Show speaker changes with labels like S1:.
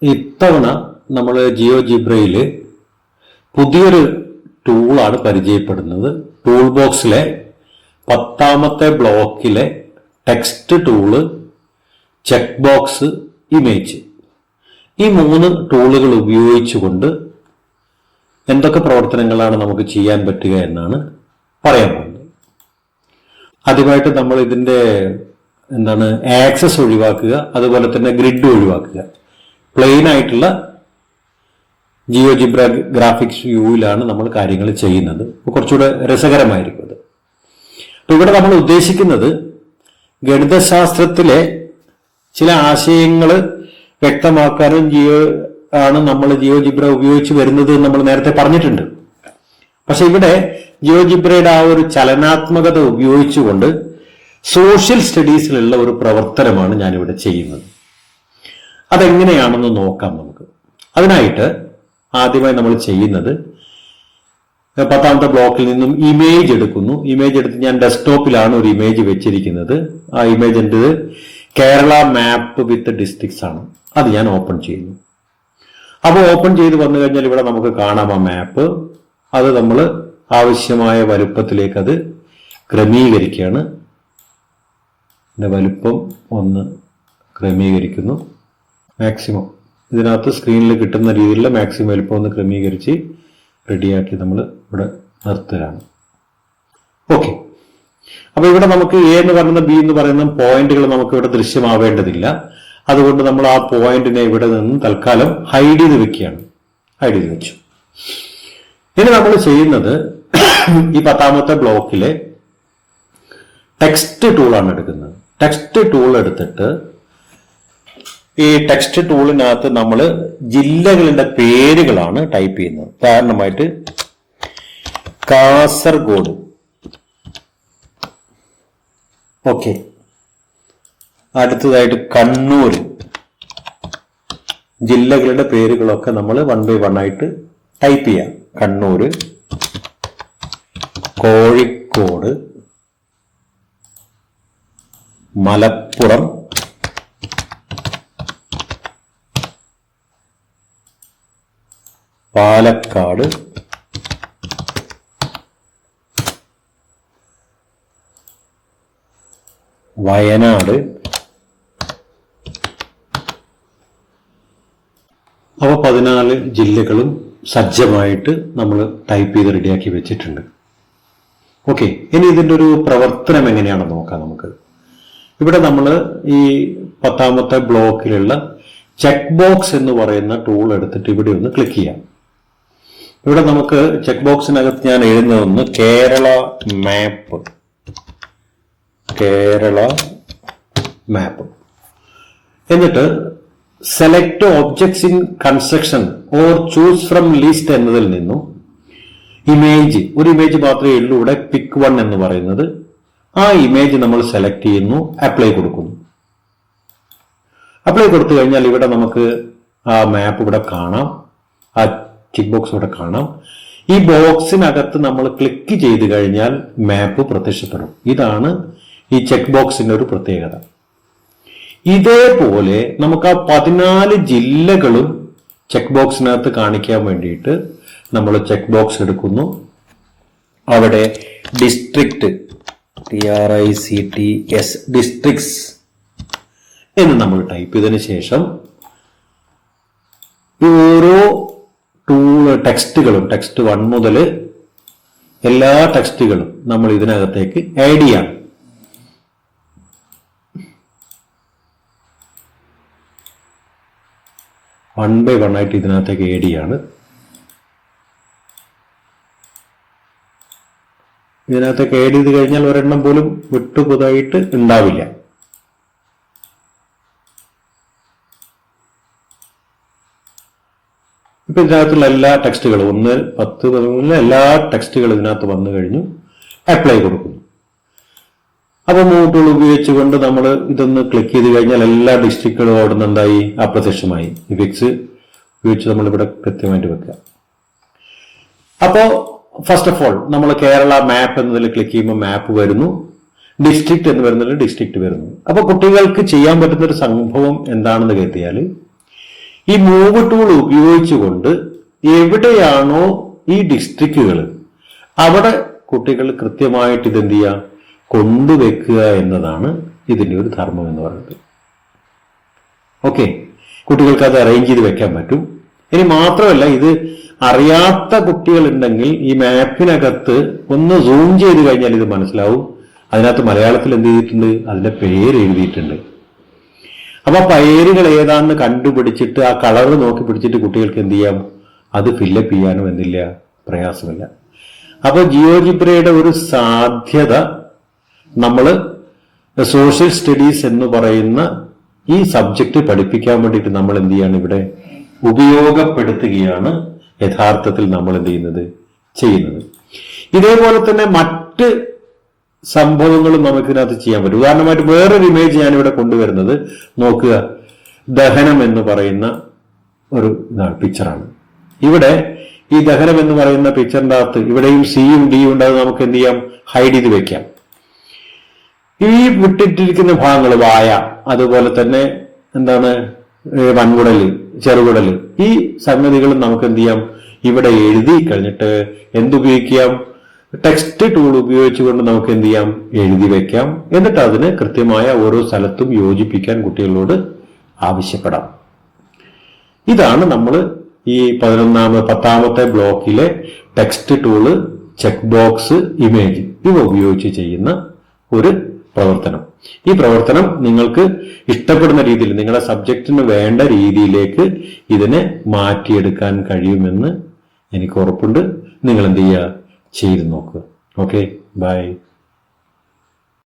S1: ഇത്തവണ നമ്മൾ ജിയോജിബ്രയിൽ പുതിയൊരു ടൂളാണ് പരിചയപ്പെടുന്നത്. ടൂൾ ബോക്സിലെ 10ാമത്തെ ബ്ലോക്കിലെ text tool, check box, image, ഈ 3 ടൂളുകൾ ഉപയോഗിച്ചുകൊണ്ട് എന്തൊക്കെ പ്രവർത്തനങ്ങളാണ് നമുക്ക് ചെയ്യാൻ പറ്റുക എന്നാണ് പറയാൻ പോകുന്നത്. ആദ്യമായിട്ട് നമ്മൾ ഇതിൻ്റെ ആക്സസ് ഒഴിവാക്കുക, അതുപോലെ തന്നെ ഗ്രിഡ് ഒഴിവാക്കുക. പ്ലെയിൻ ആയിട്ടുള്ള ജിയോജിബ്ര ഗ്രാഫിക്സ് വ്യൂവിലാണ് നമ്മൾ കാര്യങ്ങൾ ചെയ്യുന്നത്. കുറച്ചുകൂടെ രസകരമായിരിക്കും അത്. അപ്പൊ ഇവിടെ നമ്മൾ ഉദ്ദേശിക്കുന്നത് ഗണിതശാസ്ത്രത്തിലെ ചില ആശയങ്ങൾ വ്യക്തമാക്കാനും നമ്മൾ ജിയോജിബ്ര ഉപയോഗിച്ച് വരുന്നത് നമ്മൾ നേരത്തെ പറഞ്ഞിട്ടുണ്ട്. പക്ഷെ ഇവിടെ ജിയോജിബ്രയുടെ ആ ഒരു ചലനാത്മകത ഉപയോഗിച്ചുകൊണ്ട് സോഷ്യൽ സ്റ്റഡീസിലുള്ള ഒരു പ്രവർത്തനമാണ് ഞാനിവിടെ ചെയ്യുന്നത്. അതെങ്ങനെയാണെന്ന് നോക്കാം നമുക്ക്. അതിനായിട്ട് ആദ്യമായി നമ്മൾ ചെയ്യുന്നത് 10ാമത്തെ ബ്ലോക്കിൽ നിന്നും ഇമേജ് എടുക്കുന്നു. ഇമേജ് എടുത്ത് ഞാൻ ഡെസ്ക്ടോപ്പിലാണ് ഒരു ഇമേജ് വെച്ചിരിക്കുന്നത്. ആ ഇമേജ് എൻ്റെ കേരള മാപ്പ് വിത്ത് ഡിസ്ട്രിക്ട്സ് ആണ്. അത് ഞാൻ ഓപ്പൺ ചെയ്യുന്നു. അപ്പോൾ ഓപ്പൺ ചെയ്ത് വന്നു കഴിഞ്ഞാൽ ഇവിടെ നമുക്ക് കാണാം ആ മാപ്പ്. അത് നമ്മൾ ആവശ്യമായ വലുപ്പത്തിലേക്ക് അത് ക്രമീകരിക്കുകയാണ്. ഇതിൻ്റെ വലുപ്പം ഒന്ന് ക്രമീകരിക്കുന്നു. മാക്സിമം ഇതിനകത്ത് സ്ക്രീനിൽ കിട്ടുന്ന രീതിയിലുള്ള മാക്സിമം വലുപ്പം ഒന്ന് ക്രമീകരിച്ച് റെഡിയാക്കി നമ്മൾ ഇവിടെ നിർത്തുകയാണ്. ഓക്കെ. അപ്പൊ ഇവിടെ നമുക്ക് എ എന്ന് പറയുന്ന ബി എന്ന് പറയുന്ന പോയിന്റുകൾ നമുക്ക് ഇവിടെ ദൃശ്യമാവേണ്ടതില്ല. അതുകൊണ്ട് നമ്മൾ ആ പോയിന്റിനെ ഇവിടെ നിന്ന് തൽക്കാലം ഹൈഡ് ചെയ്ത് വെക്കുകയാണ്. ഹൈഡ് ചെയ്ത് വെച്ചു. ഇനി നമ്മൾ ചെയ്യുന്നത് ഈ 10ാമത്തെ ബ്ലോക്കിലെ ടെക്സ്റ്റ് ടൂളാണ് എടുക്കുന്നത്. ടെക്സ്റ്റ് ടൂൾ എടുത്തിട്ട് ഈ ടെക്സ്റ്റ് ടൂളിനകത്ത് നമ്മൾ ജില്ലകളുടെ പേരുകളാണ് ടൈപ്പ് ചെയ്യുന്നത്. ഉദാഹരണമായിട്ട് കാസർഗോഡ്. ഓക്കെ. അടുത്തതായിട്ട് കണ്ണൂർ. ജില്ലകളുടെ പേരുകളൊക്കെ നമ്മൾ 1 by 1 ആയിട്ട് ടൈപ്പ് ചെയ്യാം. കണ്ണൂർ, കോഴിക്കോട്, മലപ്പുറം, പാലക്കാട്, വയനാട്. അവ 14 ജില്ലകളും സജ്ജമായിട്ട് നമ്മൾ ടൈപ്പ് ചെയ്ത് റെഡിയാക്കി വെച്ചിട്ടുണ്ട്. ഓക്കെ. ഇനി ഇതിൻ്റെ ഒരു പ്രവർത്തനം എങ്ങനെയാണെന്ന് നോക്കാം നമുക്ക്. ഇവിടെ നമ്മൾ ഈ 10ാമത്തെ ബ്ലോക്കിലുള്ള ചെക്ക് ബോക്സ് എന്ന് പറയുന്ന ടൂൾ എടുത്തിട്ട് ഇവിടെ ഒന്ന് ക്ലിക്ക് ചെയ്യാം. ഇവിടെ നമുക്ക് ചെക്ക് ബോക്സിനകത്ത് ഞാൻ എഴുതുന്നതൊന്ന് കേരള മാപ്പ്. കേരള മാപ്പ്. എന്നിട്ട് select objects in construction or choose from list എന്നതിൽ നിന്നും ഇമേജ്, ഒരു ഇമേജ് മാത്രമേ ഉള്ളൂ ഇവിടെ, പിക്ക് 1 എന്ന് പറയുന്നത്. ആ ഇമേജ് നമ്മൾ സെലക്ട് ചെയ്യുന്നു, അപ്ലൈ കൊടുക്കുന്നു. അപ്ലൈ കൊടുത്തു കഴിഞ്ഞാൽ ഇവിടെ നമുക്ക് ആ മാപ്പ് ഇവിടെ കാണാം. ആ ടിക്ക് ബോക്സ് ഇവിടെ കാണാം. ഈ ബോക്സിനകത്ത് നമ്മൾ ക്ലിക്ക് ചെയ്ത് കഴിഞ്ഞാൽ മാപ്പ് പ്രത്യക്ഷപ്പെടും. ഇതാണ് ഈ ചെക്ക് ബോക്സിന്റെ ഒരു പ്രത്യേകത. ഇതേപോലെ നമുക്ക് ആ 14 ജില്ലകളും ചെക്ക് ബോക്സിനകത്ത് കാണിക്കാൻ വേണ്ടിയിട്ട് നമ്മൾ ചെക്ക് ബോക്സ് എടുക്കുന്നു. അവിടെ ഡിസ്ട്രിക്ട്, TRICTS, ഡിസ്ട്രിക്ട്സ് എന്ന് നമ്മൾ ടൈപ്പ് ചെയ്തതിന് ശേഷം ഓരോ ടെക്സ്റ്റുകളും, ടെക്സ്റ്റ് 1 മുതൽ എല്ലാ ടെക്സ്റ്റുകളും നമ്മൾ ഇതിനകത്തേക്ക് ആഡ് ചെയ്യാം. വൺ ബൈ 1 ആയിട്ട് ഇതിനകത്തേക്ക് ആഡ് ചെയ്യാണ്. ഇതിനകത്തേക്ക് ആഡ് ചെയ്ത് കഴിഞ്ഞാൽ ഒരെണ്ണം പോലും വിട്ടുപുതായിട്ട് ഉണ്ടാവില്ല. ഇപ്പൊ ഇതിനകത്തുള്ള എല്ലാ ടെക്സ്റ്റുകളും 1, 10, 11 എല്ലാ ടെക്സ്റ്റുകളും ഇതിനകത്ത് വന്നു കഴിഞ്ഞു. അപ്ലൈ കൊടുക്കുന്നു. അപ്പൊ മൂട്ടുകൾ ഉപയോഗിച്ചുകൊണ്ട് നമ്മൾ ഇതൊന്ന് ക്ലിക്ക് ചെയ്ത് കഴിഞ്ഞാൽ എല്ലാ ഡിസ്ട്രിക്റ്റുകളും ഓടുന്ന എന്തായി, അപ്രത്യക്ഷമായി. ഇഫക്ട്സ് ഉപയോഗിച്ച് നമ്മൾ ഇവിടെ കൃത്യമായിട്ട് വെക്കുക. അപ്പോ ഫസ്റ്റ് ഓഫ് ഓൾ നമ്മൾ കേരള മാപ്പ് എന്നതിൽ ക്ലിക്ക് ചെയ്യുമ്പോൾ മാപ്പ് വരുന്നു. ഡിസ്ട്രിക്ട് എന്ന് വരുന്നതിൽ ഡിസ്ട്രിക്ട് വരുന്നു. അപ്പൊ കുട്ടികൾക്ക് ചെയ്യാൻ പറ്റുന്ന ഒരു സംഭവം എന്താണെന്ന് കരുതിയാൽ ഈ മൂവ് ടൂൾ ഉപയോഗിച്ചുകൊണ്ട് എവിടെയാണോ ഈ ഡിസ്ട്രിക്റ്റുകൾ അവിടെ കുട്ടികൾ കൃത്യമായിട്ട് ഇതെന്ത് ചെയ്യുക, കൊണ്ടുവെക്കുക എന്നതാണ് ഇതിന്റെ ഒരു ധർമ്മം എന്ന് പറയുന്നത്. ഓക്കെ, കുട്ടികൾക്ക് അത് അറേഞ്ച് ചെയ്ത് വെക്കാൻ പറ്റും. ഇനി മാത്രമല്ല, ഇത് അറിയാത്ത കുട്ടികളുണ്ടെങ്കിൽ ഈ മാപ്പിനകത്ത് ഒന്ന് സൂം ചെയ്ത് കഴിഞ്ഞാൽ ഇത് മനസ്സിലാവും. അതിനകത്ത് മലയാളത്തിൽ എന്ത് ചെയ്തിട്ടുണ്ട്, അതിന്റെ പേര് എഴുതിയിട്ടുണ്ട്. അപ്പൊ പേരുകൾ ഏതാണെന്ന് കണ്ടുപിടിച്ചിട്ട് ആ കളർ നോക്കി പിടിച്ചിട്ട് കുട്ടികൾക്ക് എന്ത് ചെയ്യാം, അത് ഫില്ലപ്പ് ചെയ്യാനും എന്തില്ല, പ്രയാസമില്ല. അപ്പൊ ജിയോജിബ്രയുടെ ഒരു സാധ്യത നമ്മൾ സോഷ്യൽ സ്റ്റഡീസ് എന്ന് പറയുന്ന ഈ സബ്ജക്റ്റ് പഠിപ്പിക്കാൻ വേണ്ടിയിട്ട് നമ്മൾ എന്ത് ചെയ്യാണ്, ഇവിടെ ഉപയോഗപ്പെടുത്തുകയാണ് യഥാർത്ഥത്തിൽ നമ്മൾ എന്ത് ചെയ്യുന്നത്. ഇതേപോലെ തന്നെ മറ്റ് സംഭവങ്ങളും നമുക്കിതിനകത്ത് ചെയ്യാൻ പറ്റും. ഉദാഹരണമായിട്ട് വേറൊരു ഇമേജ് ഞാനിവിടെ കൊണ്ടുവരുന്നത് നോക്കുക. ദഹനം എന്ന് പറയുന്ന ഒരു പിക്ചറാണ്. ഇവിടെ ഈ ദഹനം എന്ന് പറയുന്ന പിക്ചറിന്റെ അകത്ത് ഇവിടെയും സിയും ഡിയും ഉണ്ട്. അത് നമുക്ക് എന്ത് ചെയ്യാം, ഹൈഡ് ചെയ്ത് വെക്കാം. ഈ വിട്ടിട്ടിരിക്കുന്ന ഭാഗങ്ങൾ വായ, അതുപോലെ തന്നെ വൻകുടല്, ചെറുകുടല്, ഈ സംഗതികളും നമുക്ക് എന്ത് ചെയ്യാം, ഇവിടെ എഴുതി കഴിഞ്ഞിട്ട് എന്തുപയോഗിക്കാം, ടെക്സ്റ്റ് ടൂൾ ഉപയോഗിച്ചുകൊണ്ട് നമുക്ക് എന്ത് ചെയ്യാം, എഴുതി വെക്കാം. എന്നിട്ട് അതിന് കൃത്യമായ ഓരോ സ്ഥലത്തും യോജിപ്പിക്കാൻ കുട്ടികളോട് ആവശ്യപ്പെടാം. ഇതാണ് നമ്മൾ ഈ 10ാമത്തെ ബ്ലോക്കിലെ text tool, check box, image ഇവ ഉപയോഗിച്ച് ചെയ്യുന്ന ഒരു പ്രവർത്തനം. ഈ പ്രവർത്തനം നിങ്ങൾക്ക് ഇഷ്ടപ്പെടുന്ന രീതിയിൽ, നിങ്ങളുടെ സബ്ജക്റ്റിന് വേണ്ട രീതിയിലേക്ക് ഇതിനെ മാറ്റിയെടുക്കാൻ കഴിയുമെന്ന് എനിക്ക് ഉറപ്പുണ്ട്. നിങ്ങൾ എന്ത് ചെയ്യുക, ചെയ്ത് നോക്കുക. Okay, by.